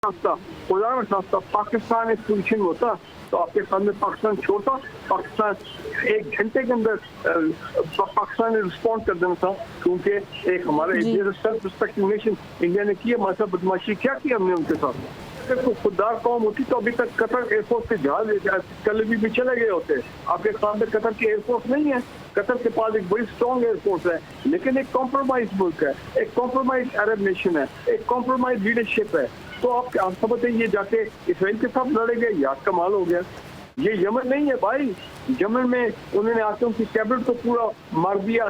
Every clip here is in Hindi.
खास्ता खुदा न खास्ता पाकिस्तान एक पोजीशन होता तो आपके सामने पाकिस्तान छोड़ता, पाकिस्तान 1 घंटे के अंदर पाकिस्तान ने रिस्पॉन्ड कर देना था, क्योंकि एक हमारे सेल्फ रिस्पेक्टिंग नेशन इंडिया ने की हमारे साथ बदमाशी क्या की हमने उनके साथ। अगर कोई खुददार कौम होती तो अभी तक कतर एयरफोर्स के जहाज कलबी भी चले गए होते। आपके सामने कतर की एयरफोर्स नहीं है, कतर के पास एक बड़ी स्ट्रॉन्ग एयरफोर्स है, लेकिन एक कॉम्प्रोमाइज मुल्क है, एक कॉम्प्रोमाइज अरब नेशन है, एक कॉम्प्रोमाइज लीडरशिप है। तो आप समझते हैं ये जाके इसराइल के साथ लड़ेंगे, याद कमाल हो गया। ये यमन नहीं है भाई, यमन में उन्होंने आके उनकी कैबिनेट को पूरा मार दिया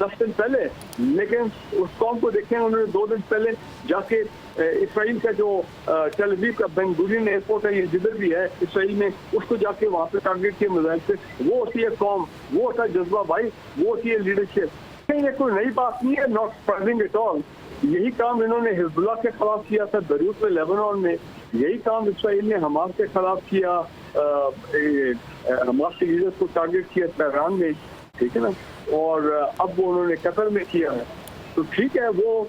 10 दिन पहले, लेकिन उस कौम को देखें उन्होंने 2 दिन पहले जाके इसराइल का जो टेल अवीव का बेन गुरियन एयरपोर्ट है, ये जिधर भी है इसराइल में, उसको जाके वहाँ पे टारगेट किया मिसाइल से। वो होती है कौम, वो होता है जज्बा भाई, वो होती है लीडरशिप। ये कोई नई बात नहीं है, नॉट सरप्राइजिंग एट ऑल। यही काम इन्होंने हिजबुल्लाह के खिलाफ किया था बेरूत में, लेबनान में। यही काम इसराइल ने हमास के खिलाफ किया, हमास के लीडर्स को टारगेट किया तेहरान में, ठीक है ना। और अब वो उन्होंने कतर में किया है। तो ठीक है, वो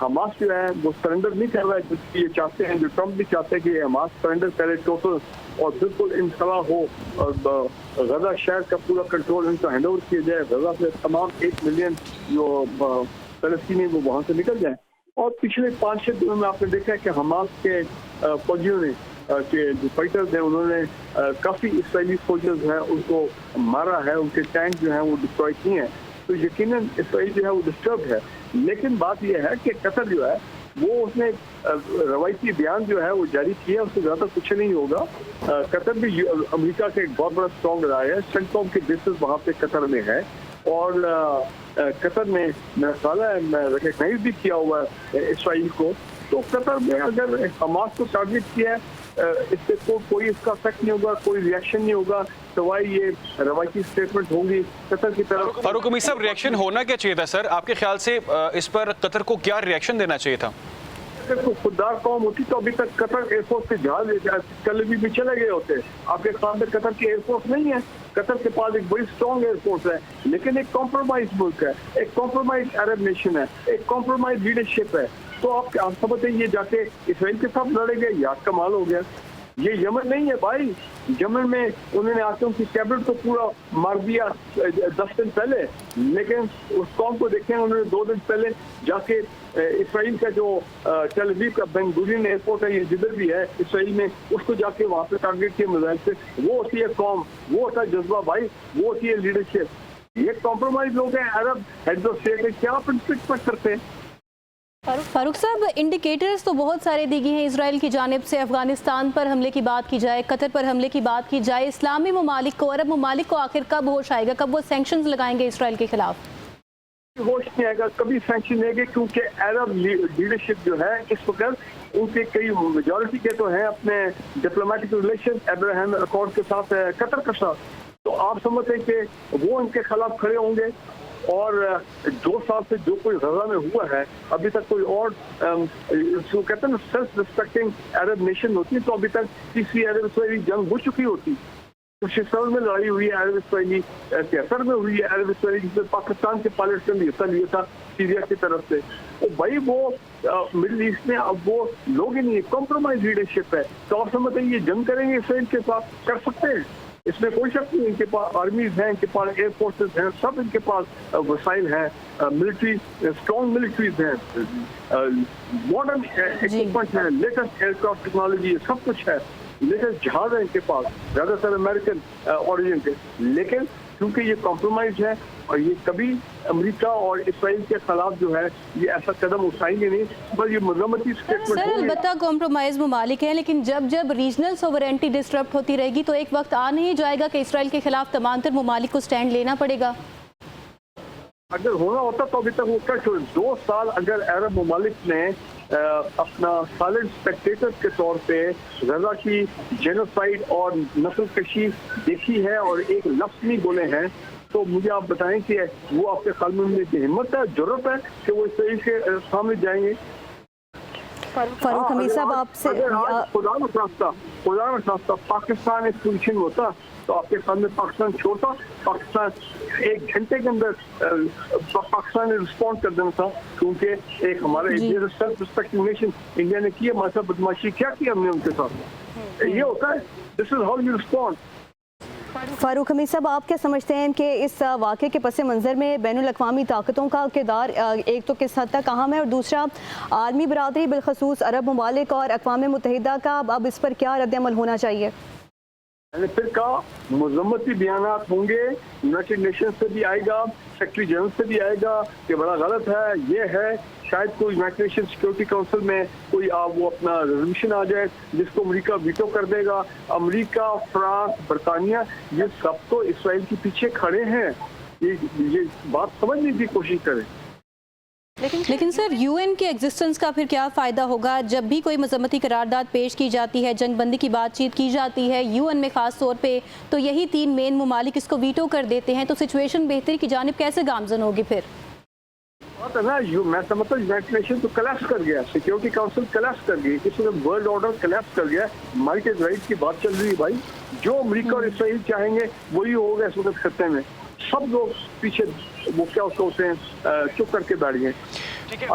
हमास जो है वो सरेंडर नहीं कर रहा है, जिसकी ये चाहते हैं, जो ट्रम्प भी चाहते हैं कि हमास सरेंडर करे टोटल और बिल्कुल इंसला हो, और गजा शहर का पूरा कंट्रोल इनको हैंड ओवर किया जाए, गजा से तमाम 1 मिलियन जो फलस्तीनी वो वहाँ से निकल जाए। और पिछले 5-6 दिनों में आपने देखा है कि हमास के फौजियों ने के जो फाइटर्स हैं उन्होंने काफ़ी इसराइली फौजर्स हैं उनको मारा है, उनके टैंक जो हैं वो डिस्ट्रॉय किए हैं। तो यकीनन इसराइल जो है वो डिस्टर्ब है। लेकिन बात यह है कि कतर जो है वो उसने रवायती बयान जो है वो जारी किया, उससे ज़्यादा कुछ नहीं होगा। कतर भी अमेरिका का एक बहुत बड़ा स्ट्रॉन्ग रहा है, सेंटकॉम के बेसिस वहाँ पे कतर में है, और कतर में रिकग्नाइज भी किया हुआ है इसराइल को। तो कतर में अगर हमास को टारगेट किया है, इससे कोई इसका इफेक्ट नहीं होगा, कोई रिएक्शन नहीं होगा, सवाई ये रवायती स्टेटमेंट होंगी कतर की तरफ। फारूक अमीर साहब, रिएक्शन होना क्या चाहिए था सर? आपके ख्याल से इस पर कतर को क्या रिएक्शन देना चाहिए था? अगर कोई खुददार कौम होती तो अभी तक कतर एयरफोर्स के जहाज कलबी भी चले गए होते। आपके सामने कतर की एयरफोर्स नहीं है, कतर के पास एक बड़ी स्ट्रॉन्ग एयरफोर्स है, लेकिन एक कॉम्प्रोमाइज मुल्क है, एक कॉम्प्रोमाइज अरब नेशन है, एक कॉम्प्रोमाइज लीडरशिप है। तो आप समझते हैं ये जाके इसराइल के साथ लड़ेंगे, याद कमाल हो गया। ये यमन नहीं है भाई, यमन में उन्होंने आके उनकी कैबिनेट को पूरा मार दिया 10 दिन पहले, लेकिन उस कौम को देखें उन्होंने 2 दिन पहले जाके इसराइल का जो टेल अवीव का बेन गुरियन एयरपोर्ट है, ये जिधर भी है इसराइल में, उसको जाके वहाँ पे टारगेट किया मिसाइल से। वो होती है कौम, वो होता है जज्बा भाई, वो होती है लीडरशिप। ये कॉम्प्रोमाइज लोग हैं, अरब हेड्स ऑफ स्टेट है, क्या आप एक्सपेक्ट करते हैं? फारूक साहब, इंडिकेटर्स तो बहुत सारे दी गई हैं इसराइल की जानिब से। अफगानिस्तान पर हमले की बात की जाए, कतर पर हमले की बात की जाए, इस्लामी ममालिक को, अरब ममालिक को आखिर कब होश आएगा, कब वो सैंक्शंस लगाएंगे इसराइल के खिलाफ? होश नहीं आएगा, कभी सैंक्शन लेंगे, क्योंकि अरब लीडरशिप जो है इस वक्त उनके कई मेजॉरिटी के तो हैं अपने डिप्लोमेटिक रिलेशन अब्राहम अकॉर्ड के साथ, कतर के साथ। तो आप समझते हैं कि वो इनके खिलाफ खड़े होंगे। और 2 साल से जो कोई गजा में हुआ है, अभी तक कोई और जो कहते हैं ना सेल्फ रिस्पेक्टिंग अरब नेशन होती, तो अभी तक तीसरी अरब इसराइली जंग हो चुकी होती। तो 67 में लड़ाई हुई है अरब इसराइली, 73 में हुई है अरब इसराइली, जिसमें पाकिस्तान के पायलट ने हिस्सा लिया था सीरिया की तरफ से। तो भाई वो मिडिल ईस्ट में अब वो लोग ही नहीं है, कॉम्प्रोमाइज लीडरशिप है। तो आप समझते हैं ये जंग करेंगे इसराइल के साथ, कर सकते हैं, इसमें कोई शक नहीं। इनके पास आर्मीज हैं, इनके पास एयर फोर्सेस हैं, सब इनके पास वसाइल हैं, मिलिट्री स्ट्रॉन्ग मिलिट्रीज हैं, मॉडर्न इक्विपमेंट है, लेटेस्ट एयरक्राफ्ट टेक्नोलॉजी, सब कुछ है, लेटेस्ट जहाज है इनके पास, ज्यादातर अमेरिकन ओरिजिन के। लेकिन क्योंकि ये कॉम्प्रोमाइज है और ये कभी अमेरिका और इसराइल के खिलाफ जो है ये ऐसा कदम उठाएंगे नहीं, बस ये मजम्मती स्टेटमेंट होगी। अलबत्ता कॉम्प्रोमाइज ममालिक हैं, लेकिन जब जब रीजनल सोवरेंटी डिस्टर्ब होती रहेगी तो एक वक्त आ नहीं जाएगा कि इसराइल के खिलाफ तमाम ममालिक को स्टैंड लेना पड़ेगा। अगर होना होता तो अभी तक वो क्या 2 साल अगर अरब ममालिक ने अपना साइलेंट स्पेक्टेटर के तौर पे गजा की जेनोसाइड और नस्ल कशी देखी है और एक लफ्ज़ नहीं बोले हैं, तो मुझे आप बताएं कि वो आपके ख्याल में हिम्मत है, जरूरत है कि वो इसराइल के सामने जाएंगे? फारूक हमीद साहब आपसे खुदा न खास्ता पाकिस्तान एक पोजीशन होता तो आपके सामने पाकिस्तान छोड़ता, पाकिस्तान 1 घंटे के अंदर पाकिस्तान ने रिस्पॉन्ड कर देना था, क्योंकि एक हमारा सेल्फ रिस्पेक्टिंग नेशन इंडिया ने की हमारे साथ बदमाशी क्या की हमने उनके साथ, ये होता है, this is how you respond. Farooq Hamid साहब, आप क्या समझते हैं कि इस वाक़े के पस मंज़र में बैनुल-अक़वामी ताकतों का किरदार एक तो किस हद तक अहम है, और दूसरा आलमी बरादरी बिलखसूस अरब ममालिक और अक़वाम मुत्तहिदा का अब इस पर क्या रद्द-ए-अमल होना चाहिए? मैंने फिर कहा मजम्मती बयानात होंगे, यूनाइटेड नेशन से भी आएगा, सेक्रेटरी जनरल से भी आएगा कि बड़ा गलत है, ये है, शायद कोई यूनाइटेड नेशन सिक्योरिटी काउंसिल में कोई वो अपना रेजोल्यूशन आ जाए जिसको अमेरिका वीटो कर देगा। अमेरिका, फ्रांस, बरतानिया, ये सब तो इसराइल के पीछे खड़े हैं, ये बात समझने की कोशिश करें। लेकिन सर, यूएन के एग्जिस्टेंस का फिर क्या फ़ायदा होगा जब भी कोई मजम्मती करारदाद पेश की जाती है, जंगबंदी की बातचीत की जाती है यूएन में ख़ास तौर पे, तो यही 3 मेन ममालिक इसको वीटो कर देते हैं, तो सिचुएशन बेहतरी की जानिब कैसे गामजन होगी फिर? बात है ना, मैं समझता हूँ यूनाइटेड नेशन तो कलैप्स कर गया, सिक्योरिटी काउंसिल कलैप्स कर गई, किसी ने वर्ल्ड ऑर्डर कलैप्स कर गया, ह्यूमैनिटेरियन राइट की बात चल रही है भाई, जो अमेरिका और इसराइल चाहेंगे वही होगा इस वक्त खत्ते में, सब लोग पीछे वो क्या उसको होते हैं चुप करके बैठ गए।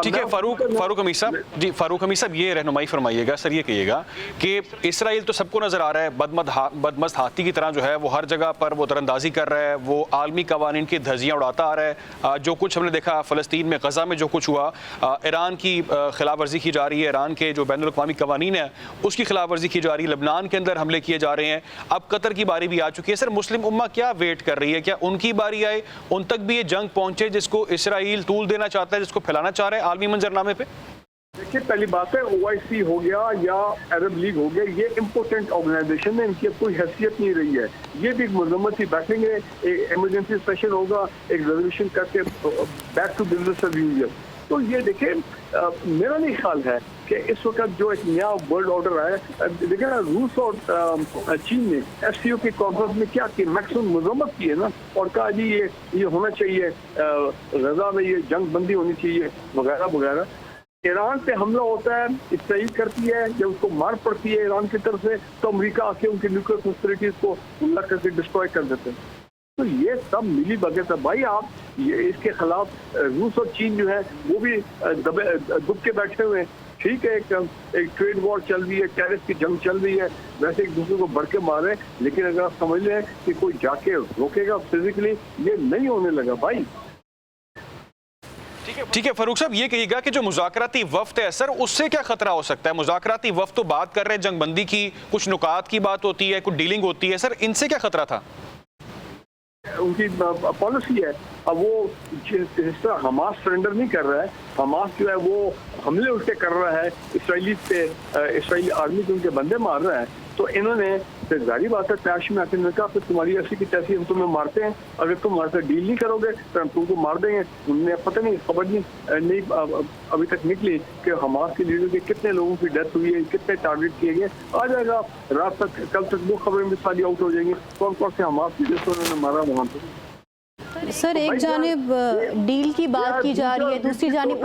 ठीक है फारूक हमीद साहब जी, फारूक हमीद साहब ये रहनुमाई फरमाइएगा सर, ये कहिएगा कि इसराइल तो सबको नजर आ रहा है बदमस्त हाथी की तरह जो है वो हर जगह पर वो दरअंदाजी कर रहा है, वो आलमी कवानीन की धज्जियाँ उड़ाता आ रहा है। जो कुछ हमने देखा फ़लस्तीन में, गज़ा में जो कुछ हुआ, ईरान की खिलाफ वर्जी की जा रही है, ईरान के जो बैनुल-अक़वामी कवानीन है उसकी खिलाफ वर्जी की जा रही है, लबनान के अंदर हमले किए जा रहे हैं, अब कतर की बारी भी आ चुकी है। सर, मुस्लिम उम्मा क्या वेट कर रही है, क्या उनकी बारी आए, उन तक भी ये जंग पहुंचे जिसको इसराइल तूल देना चाहता है, जिसको फैलाना चाह रहा है आलमी मंजरनामे पे? देखिए, पहली बात है OIC हो गया या अरब लीग हो गया, ये इम्पोर्टेंट ऑर्गेनाइजेशन है, इनकी कोई हैसियत नहीं रही है, ये भी एक मजम्मत ही बैठेंगे, एक इमरजेंसी सेशन होगा, एक रेजोल्यूशन करके back to business as usual. तो ये देखिए, मेरा नहीं ख्याल है कि इस वक्त जो एक नया वर्ल्ड ऑर्डर आया, देखिए ना, रूस और चीन ने FCO की कॉन्फ्रेंस में क्या किया, मैक्सिमम मजम्मत की है ना, और कहा जी ये होना चाहिए, गजा में ये जंग बंदी होनी चाहिए वगैरह वगैरह। ईरान पे हमला होता है, इसराइल करती है, जब उसको मार पड़ती है ईरान की तरफ से, तो अमेरिका आके उनकी न्यूक्लियर फैसिलिटीज को हमला करके डिस्ट्रॉय कर देते हैं। तो ये सब मिली भगत है भाई। आप ये इसके खिलाफ रूस और चीन जो है वो भी दुब के बैठे हुए हैं। ठीक है, एक ट्रेड वॉर चल रही है, टैरिफ की जंग चल रही है, वैसे एक दूसरे को बढ़ के मार रहे हैं, लेकिन अगर आप समझ लें कि कोई जाके रोकेगा फिजिकली, ये नहीं होने लगा भाई। ठीक है फारूक साहब, ये कहिएगा कि जो मुज़ाकराती वफ्द है सर, उससे क्या खतरा हो सकता है? मुज़ाकराती वफ्द तो बात कर रहे हैं जंगबंदी की, कुछ नुकात की बात होती है, कुछ डीलिंग होती है, सर इनसे क्या खतरा था? उनकी पॉलिसी है। अब वो जिस तरह हमास सरेंडर नहीं कर रहा है, हमास जो है वो हमले उसके कर रहा है इसराइली पे, इसराइली आर्मी के उनके बंदे मार रहा है, तो इन्होंने फिर जारी बात है तैश में आके कहा फिर तुम्हारी ऐसी की तैसी हम तुम्हें मारते हैं, अगर तुम हमारे साथ डील नहीं करोगे तो हम तुमको मार देंगे। उन्हें पता नहीं, खबर नहीं अभी तक निकली कि हमास के लीडर के कितने लोगों की डेथ हुई है, कितने टारगेट किए गए। आ जाएगा रात तक, कल तक वो खबरें भी सारी आउट हो जाएंगी, कौन कौन से हमास लीडर को उन्होंने मारा वहाँ पे। सर, एक जानिब डील की बात की जा रही है, दूसरी जानिब